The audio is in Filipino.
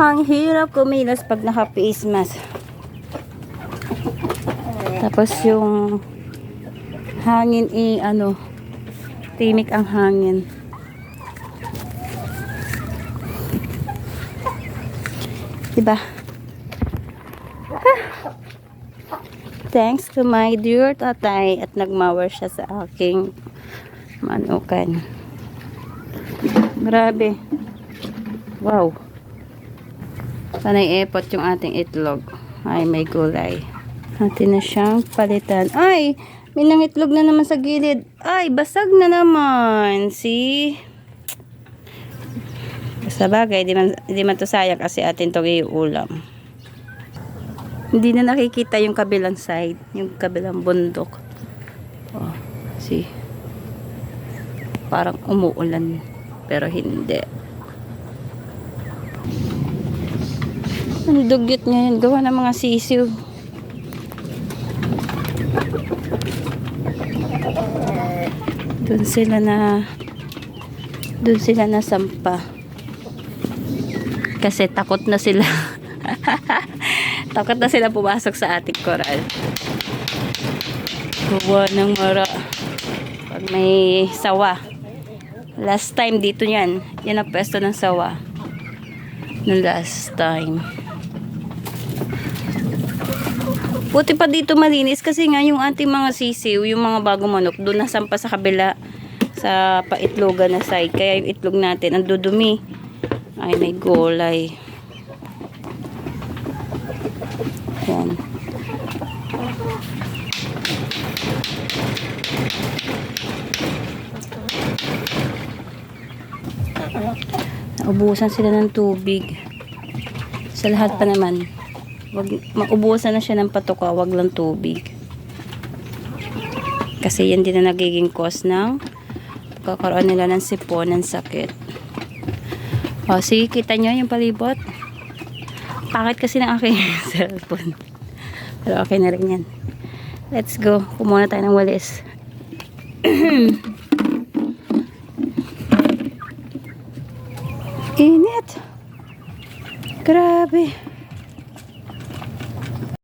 Ang hirap kumilos pag naka-face mask. Tapos yung hangin timik ang hangin. Diba? Thanks to my dear tatay at nagmower siya sa aking manukan. Grabe. Wow. Sana'y epot yung ating itlog. Ay, may gulay. Atin na siyang palitan. Ay! May nangitlog na naman sa gilid. Ay, basag na naman. See? Sa bagay, di man to sayang kasi atin to iulam. Hindi na nakikita yung kabilang side, yung kabilang bundok. Oh, see? Parang umuulan, pero hindi. Ang dugyot ngayon, gawa ng mga sisiw. Doon sila na sampa. Kasi takot na sila. Takot na sila pumasok sa ating koral. Gawa ng mara. Pag may sawa. Last time dito yan. Yan ang pwesto ng sawa. No last time. Buti pa dito malinis kasi nga yung ating mga sisiw, yung mga bagong manok, doon nasampa sa kabila sa paitlogan na side. Kaya yung itlog natin ang dudumi. Ay, may gulay. Yan. Naubusan sila ng tubig. Sa lahat pa naman. Maubusan na siya ng patuka, wag lang tubig. Kasi yan din na nagiging cause ng kakaroon nila ng sipon, ng sakit. O, sige, kita nyo yung palibot. Pakit kasi ng aking cellphone. Pero okay na rin yan. Let's go. Kumuha na tayo ng walis. Init. Grabe.